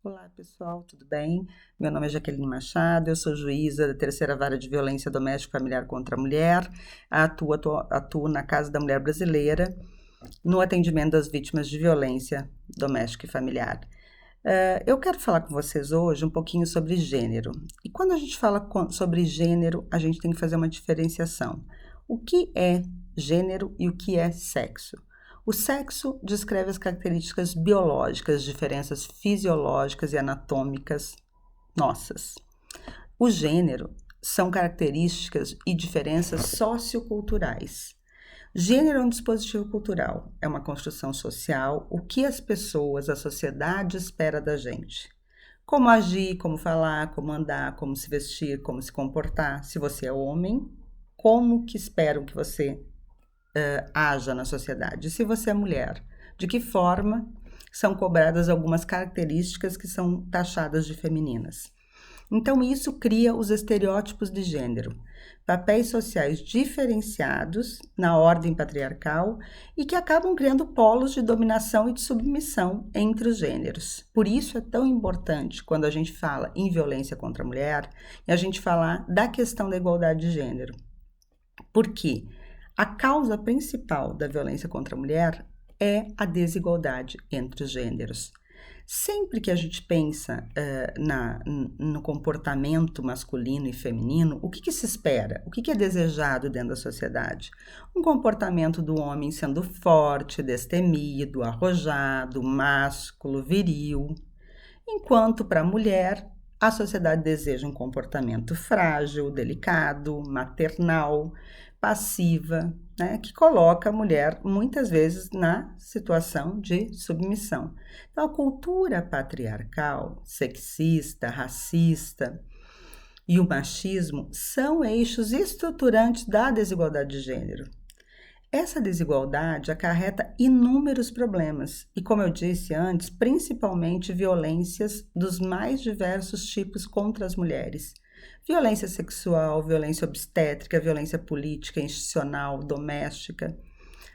Olá, pessoal, tudo bem? Meu nome é Jaqueline Machado, eu sou juíza da Terceira Vara de Violência Doméstica e Familiar contra a Mulher, atuo na Casa da Mulher Brasileira, no atendimento das vítimas de violência doméstica e familiar. Eu quero falar com vocês hoje um pouquinho sobre gênero. E quando a gente fala sobre gênero, a gente tem que fazer uma diferenciação. O que é gênero e o que é sexo? O sexo descreve as características biológicas, diferenças fisiológicas e anatômicas nossas. O gênero são características e diferenças socioculturais. Gênero é um dispositivo cultural, é uma construção social, o que as pessoas, a sociedade espera da gente. Como agir, como falar, como andar, como se vestir, como se comportar. Se você é homem, como que esperam que você haja na sociedade. Se você é mulher, de que forma são cobradas algumas características que são taxadas de femininas. Então, isso cria os estereótipos de gênero, papéis sociais diferenciados na ordem patriarcal e que acabam criando polos de dominação e de submissão entre os gêneros. Por isso é tão importante, quando a gente fala em violência contra a mulher, a gente falar da questão da igualdade de gênero. Por quê? A causa principal da violência contra a mulher é a desigualdade entre os gêneros. Sempre que a gente pensa no comportamento masculino e feminino, o que se espera? O que é desejado dentro da sociedade? Um comportamento do homem sendo forte, destemido, arrojado, másculo, viril. Enquanto para a mulher, a sociedade deseja um comportamento frágil, delicado, maternal, passiva, né, que coloca a mulher muitas vezes na situação de submissão. Então, a cultura patriarcal, sexista, racista e o machismo são eixos estruturantes da desigualdade de gênero. Essa desigualdade acarreta inúmeros problemas e, como eu disse antes, principalmente violências dos mais diversos tipos contra as mulheres. Violência sexual, violência obstétrica, violência política, institucional, doméstica.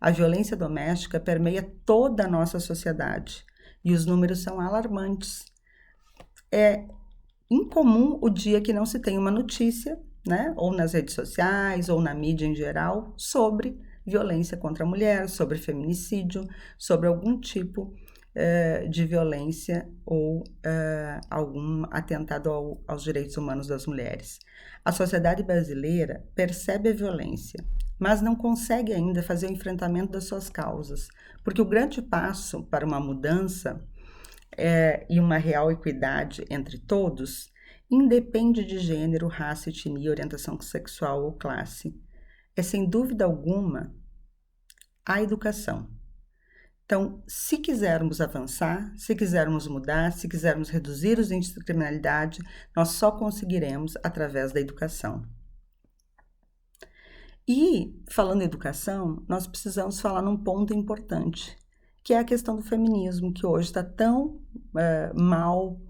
A violência doméstica permeia toda a nossa sociedade e os números são alarmantes. É incomum o dia que não se tem uma notícia, né, ou nas redes sociais ou na mídia em geral, sobre violência contra a mulher, sobre feminicídio, sobre algum tipo de violência ou algum atentado aos direitos humanos das mulheres. A sociedade brasileira percebe a violência, mas não consegue ainda fazer o enfrentamento das suas causas, porque o grande passo para uma mudança e uma real equidade entre todos independe de gênero, raça, etnia, orientação sexual ou classe. É sem dúvida alguma a educação. Então, se quisermos avançar, se quisermos mudar, se quisermos reduzir os índices de criminalidade, nós só conseguiremos através da educação. E, falando em educação, nós precisamos falar num ponto importante, que é a questão do feminismo, que hoje está tão mal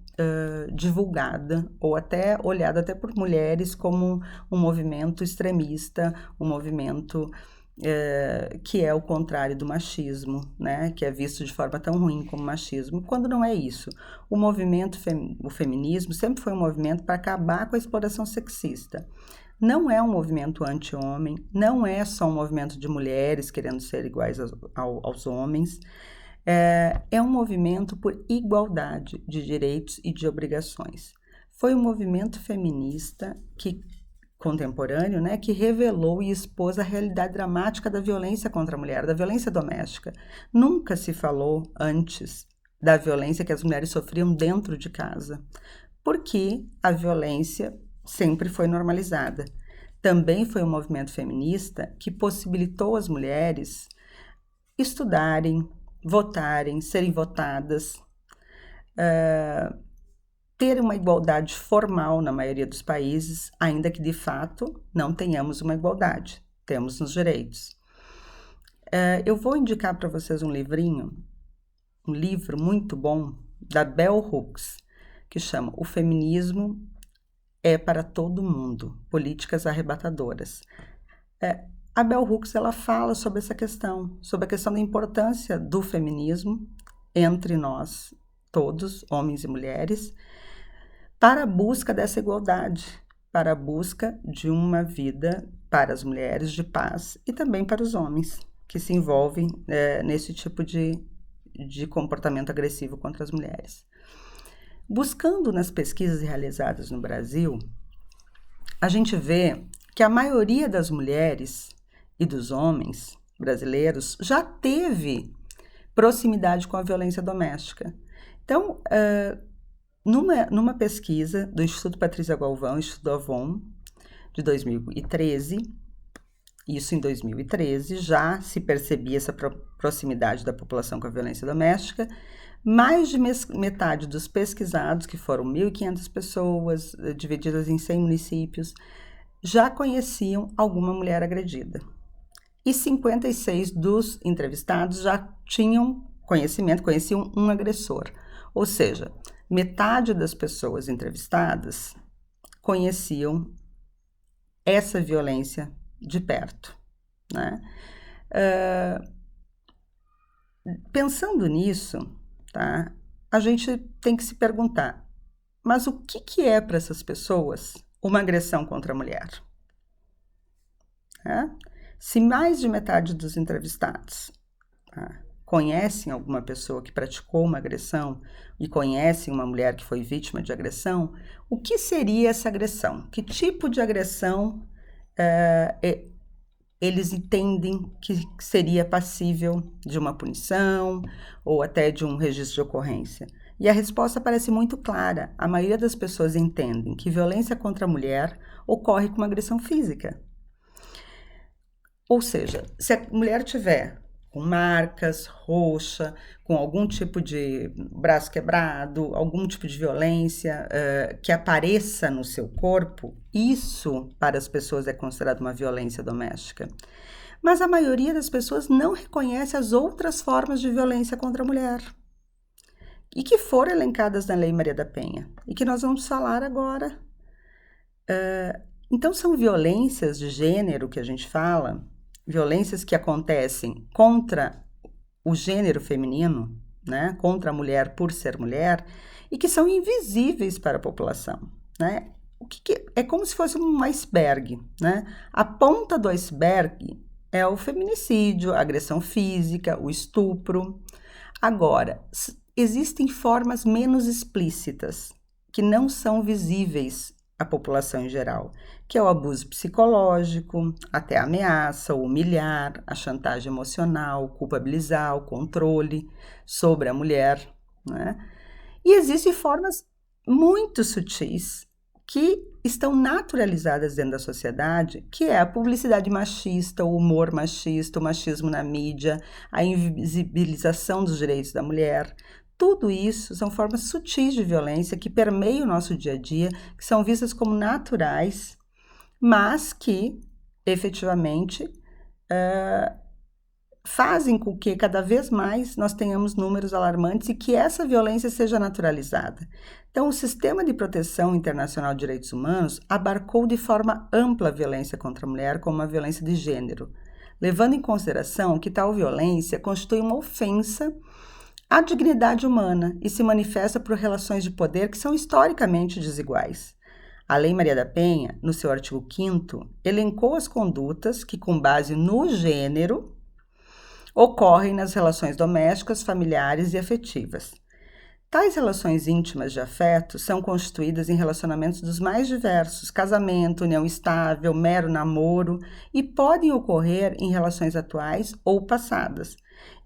divulgada ou até olhada até por mulheres como um movimento extremista, um movimento que é o contrário do machismo, né? Que é visto de forma tão ruim como machismo, quando não é isso. O feminismo sempre foi um movimento para acabar com a exploração sexista. Não é um movimento anti-homem, não é só um movimento de mulheres querendo ser iguais aos homens, é um movimento por igualdade de direitos e de obrigações. Foi um movimento feminista contemporâneo, né, que revelou e expôs a realidade dramática da violência contra a mulher, da violência doméstica. Nunca se falou antes da violência que as mulheres sofriam dentro de casa, porque a violência sempre foi normalizada. Também foi um movimento feminista que possibilitou as mulheres estudarem, votarem, serem votadas, ter uma igualdade formal na maioria dos países, ainda que de fato não tenhamos uma igualdade, temos nos direitos. Eu vou indicar para vocês um livro muito bom, da Bell Hooks, que chama O Feminismo é para Todo Mundo, Políticas Arrebatadoras. A Bell Hooks ela fala sobre a questão da importância do feminismo entre nós, todos, homens e mulheres, para a busca dessa igualdade, para a busca de uma vida para as mulheres de paz e também para os homens que se envolvem nesse tipo de comportamento agressivo contra as mulheres. Buscando nas pesquisas realizadas no Brasil, a gente vê que a maioria das mulheres e dos homens brasileiros já teve proximidade com a violência doméstica. Então, numa pesquisa do Instituto Patrícia Galvão, Instituto Avon, de 2013, isso em 2013, já se percebia essa proximidade da população com a violência doméstica. Mais de metade dos pesquisados, que foram 1.500 pessoas, divididas em 100 municípios, já conheciam alguma mulher agredida. E 56 dos entrevistados já tinham conheciam um agressor. Ou seja, metade das pessoas entrevistadas conheciam essa violência de perto, né? Pensando nisso, tá, a gente tem que se perguntar, mas o que é para essas pessoas uma agressão contra a mulher? Se mais de metade dos entrevistados conhecem alguma pessoa que praticou uma agressão e conhecem uma mulher que foi vítima de agressão, o que seria essa agressão? Que tipo de agressão eles entendem que seria passível de uma punição ou até de um registro de ocorrência? E a resposta parece muito clara. A maioria das pessoas entendem que violência contra a mulher ocorre com uma agressão física. Ou seja, se a mulher tiver com marcas, roxa, com algum tipo de braço quebrado, algum tipo de violência que apareça no seu corpo, isso para as pessoas é considerado uma violência doméstica. Mas a maioria das pessoas não reconhece as outras formas de violência contra a mulher e que foram elencadas na Lei Maria da Penha e que nós vamos falar agora. Então, são violências de gênero que a gente fala, violências que acontecem contra o gênero feminino, né, contra a mulher por ser mulher, e que são invisíveis para a população, né? É como se fosse um iceberg, né? A ponta do iceberg é o feminicídio, a agressão física, o estupro. Agora, existem formas menos explícitas, que não são visíveis à população em geral, que é o abuso psicológico, até a ameaça, o humilhar, a chantagem emocional, culpabilizar, o controle sobre a mulher, né? E existem formas muito sutis que estão naturalizadas dentro da sociedade, que é a publicidade machista, o humor machista, o machismo na mídia, a invisibilização dos direitos da mulher. Tudo isso são formas sutis de violência que permeiam o nosso dia a dia, que são vistas como naturais, mas que, efetivamente, fazem com que cada vez mais nós tenhamos números alarmantes e que essa violência seja naturalizada. Então, o Sistema de Proteção Internacional de Direitos Humanos abarcou de forma ampla a violência contra a mulher como uma violência de gênero, levando em consideração que tal violência constitui uma ofensa à dignidade humana e se manifesta por relações de poder que são historicamente desiguais. A Lei Maria da Penha, no seu artigo 5º, elencou as condutas que, com base no gênero, ocorrem nas relações domésticas, familiares e afetivas. Tais relações íntimas de afeto são constituídas em relacionamentos dos mais diversos, casamento, união estável, mero namoro, e podem ocorrer em relações atuais ou passadas.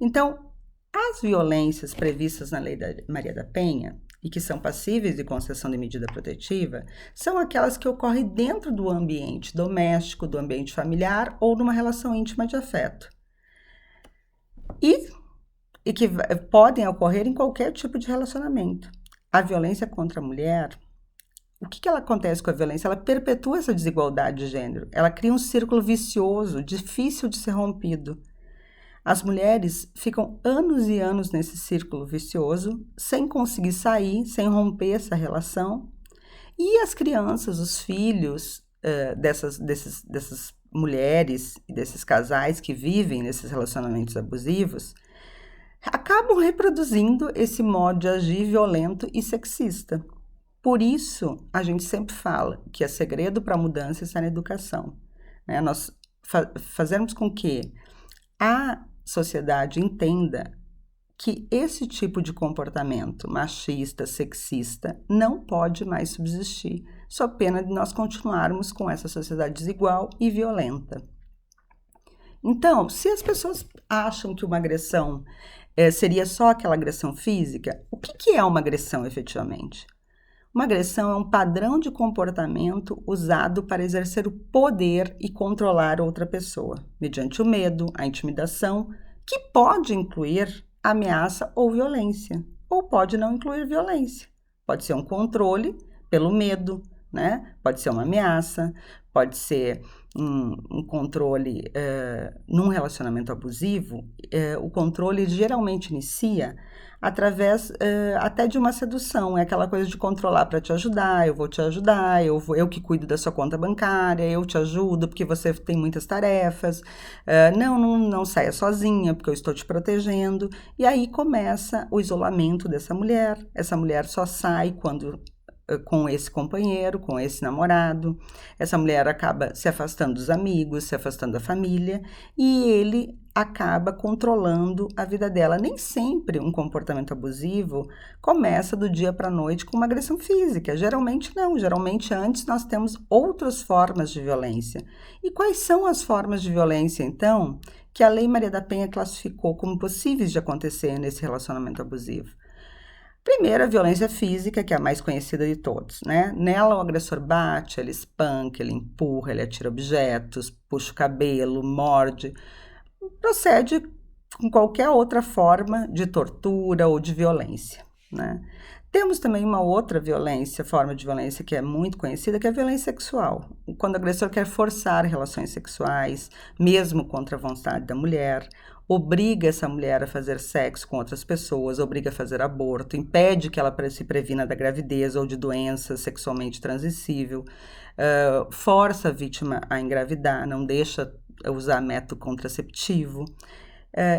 Então, as violências previstas na Lei Maria da Penha e que são passíveis de concessão de medida protetiva são aquelas que ocorrem dentro do ambiente doméstico, do ambiente familiar ou numa relação íntima de afeto. E que podem ocorrer em qualquer tipo de relacionamento. A violência contra a mulher, o que ela acontece com a violência? Ela perpetua essa desigualdade de gênero, ela cria um círculo vicioso, difícil de ser rompido. As mulheres ficam anos e anos nesse círculo vicioso, sem conseguir sair, sem romper essa relação. E as crianças, os filhos dessas mulheres e desses casais que vivem nesses relacionamentos abusivos, acabam reproduzindo esse modo de agir violento e sexista. Por isso, a gente sempre fala que o segredo para a mudança está na educação, né? Nós fazermos com que a sociedade entenda que esse tipo de comportamento machista, sexista, não pode mais subsistir, só pena de nós continuarmos com essa sociedade desigual e violenta. Então, se as pessoas acham que uma agressão seria só aquela agressão física, o que é uma agressão efetivamente? Uma agressão é um padrão de comportamento usado para exercer o poder e controlar outra pessoa, mediante o medo, a intimidação, que pode incluir ameaça ou violência, ou pode não incluir violência. Pode ser um controle pelo medo, né? Pode ser uma ameaça, pode ser um controle num relacionamento abusivo. O controle geralmente inicia através até de uma sedução, é aquela coisa de controlar para te ajudar, eu vou te ajudar, eu que cuido da sua conta bancária, eu te ajudo porque você tem muitas tarefas, não saia sozinha porque eu estou te protegendo, e aí começa o isolamento dessa mulher. Essa mulher só sai quando com esse companheiro, com esse namorado. Essa mulher acaba se afastando dos amigos, se afastando da família, e ele acaba controlando a vida dela. Nem sempre um comportamento abusivo começa do dia para a noite com uma agressão física. Geralmente não. Geralmente antes nós temos outras formas de violência. E quais são as formas de violência, então, que a Lei Maria da Penha classificou como possíveis de acontecer nesse relacionamento abusivo? Primeiro, a violência física, que é a mais conhecida de todos, né? Nela, o agressor bate, ele espanca, ele empurra, ele atira objetos, puxa o cabelo, morde. Procede com qualquer outra forma de tortura ou de violência, né? Temos também uma outra forma de violência que é muito conhecida, que é a violência sexual. Quando o agressor quer forçar relações sexuais, mesmo contra a vontade da mulher, obriga essa mulher a fazer sexo com outras pessoas, obriga a fazer aborto, impede que ela se previna da gravidez ou de doença sexualmente transmissível, força a vítima a engravidar, não deixa usar método contraceptivo.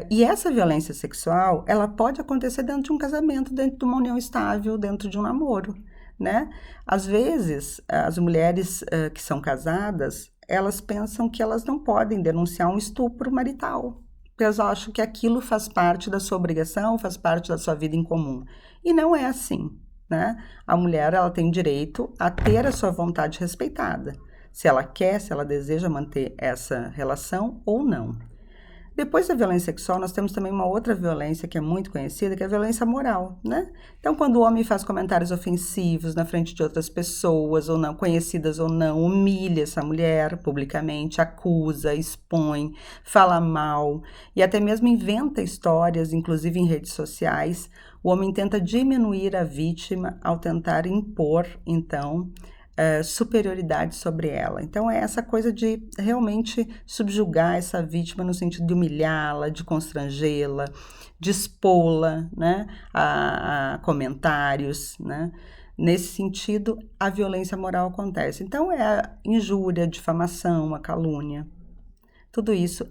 E essa violência sexual, ela pode acontecer dentro de um casamento, dentro de uma união estável, dentro de um namoro, né? Às vezes, as mulheres que são casadas, elas pensam que elas não podem denunciar um estupro marital, porque elas acham que aquilo faz parte da sua obrigação, faz parte da sua vida em comum. E não é assim, né? A mulher, ela tem direito a ter a sua vontade respeitada, se ela quer, se ela deseja manter essa relação ou não. Depois da violência sexual, nós temos também uma outra violência que é muito conhecida, que é a violência moral, né? Então, quando o homem faz comentários ofensivos na frente de outras pessoas, ou não, conhecidas ou não, humilha essa mulher publicamente, acusa, expõe, fala mal, e até mesmo inventa histórias, inclusive em redes sociais, o homem tenta diminuir a vítima ao tentar impor, então, superioridade sobre ela. Então, é essa coisa de realmente subjugar essa vítima no sentido de humilhá-la, de constrangê-la, de expô-la, né, a comentários, né? Nesse sentido, a violência moral acontece. Então, é a injúria, a difamação, a calúnia. Tudo isso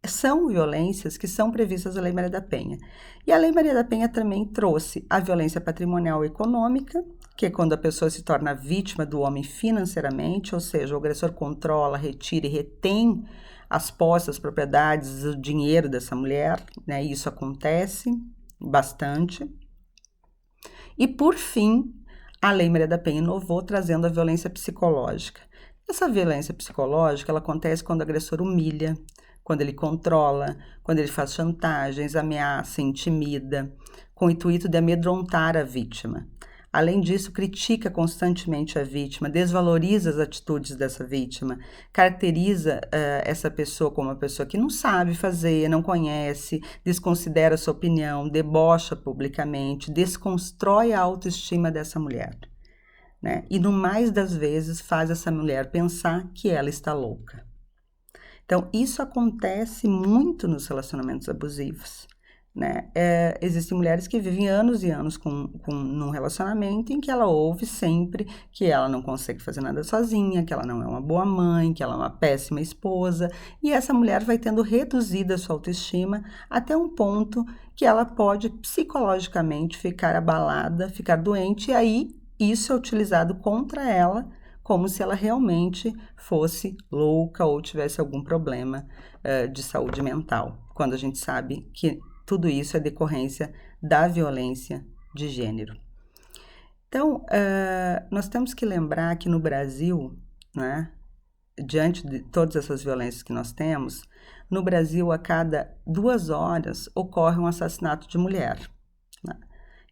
são violências que são previstas na Lei Maria da Penha. E a Lei Maria da Penha também trouxe a violência patrimonial e econômica, que é quando a pessoa se torna vítima do homem financeiramente, ou seja, o agressor controla, retira e retém as posses, as propriedades, o dinheiro dessa mulher, né? E isso acontece bastante. E, por fim, a Lei Maria da Penha inovou trazendo a violência psicológica. Essa violência psicológica, ela acontece quando o agressor humilha, quando ele controla, quando ele faz chantagens, ameaça, intimida, com o intuito de amedrontar a vítima. Além disso, critica constantemente a vítima, desvaloriza as atitudes dessa vítima, caracteriza essa pessoa como uma pessoa que não sabe fazer, não conhece, desconsidera sua opinião, debocha publicamente, desconstrói a autoestima dessa mulher, né? E, no mais das vezes, faz essa mulher pensar que ela está louca. Então, isso acontece muito nos relacionamentos abusivos, né? Existem mulheres que vivem anos e anos num relacionamento em que ela ouve sempre que ela não consegue fazer nada sozinha, que ela não é uma boa mãe, que ela é uma péssima esposa, e essa mulher vai tendo reduzida a sua autoestima até um ponto que ela pode psicologicamente ficar abalada, ficar doente, e aí isso é utilizado contra ela, como se ela realmente fosse louca ou tivesse algum problema de saúde mental, quando a gente sabe que tudo isso é decorrência da violência de gênero. Então, nós temos que lembrar que no Brasil, né, diante de todas essas violências que nós temos, no Brasil, a cada 2 horas ocorre um assassinato de mulher, né?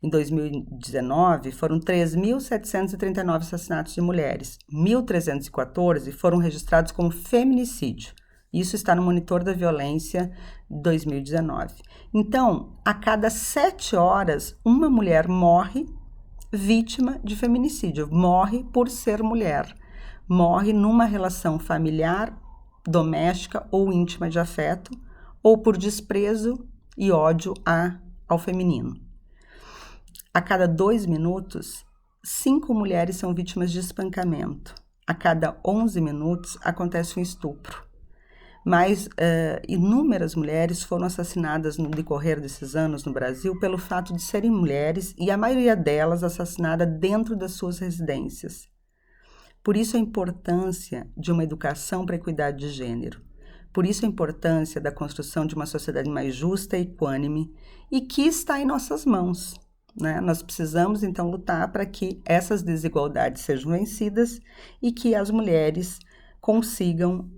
Em 2019, foram 3.739 assassinatos de mulheres. 1.314 foram registrados como feminicídio. Isso está no Monitor da Violência 2019. Então, a cada 7 horas, uma mulher morre vítima de feminicídio. Morre por ser mulher. Morre numa relação familiar, doméstica ou íntima de afeto, ou por desprezo e ódio ao feminino. A cada 2 minutos, 5 mulheres são vítimas de espancamento. A cada 11 minutos, acontece um estupro. Mas inúmeras mulheres foram assassinadas no decorrer desses anos no Brasil pelo fato de serem mulheres e a maioria delas assassinada dentro das suas residências. Por isso a importância de uma educação para a equidade de gênero. Por isso a importância da construção de uma sociedade mais justa e equânime e que está em nossas mãos, né? Nós precisamos, então, lutar para que essas desigualdades sejam vencidas e que as mulheres consigam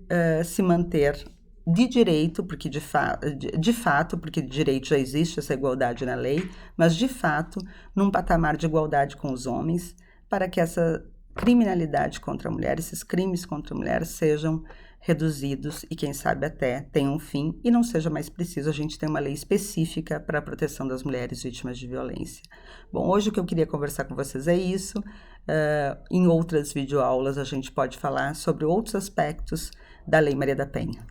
se manter de direito, porque de fato, porque de direito já existe essa igualdade na lei, mas de fato, num patamar de igualdade com os homens, para que essa criminalidade contra a mulher, esses crimes contra a mulher sejam reduzidos e, quem sabe, até tenham um fim e não seja mais preciso a gente ter uma lei específica para a proteção das mulheres vítimas de violência. Bom, hoje o que eu queria conversar com vocês é isso. Em outras videoaulas a gente pode falar sobre outros aspectos da Lei Maria da Penha.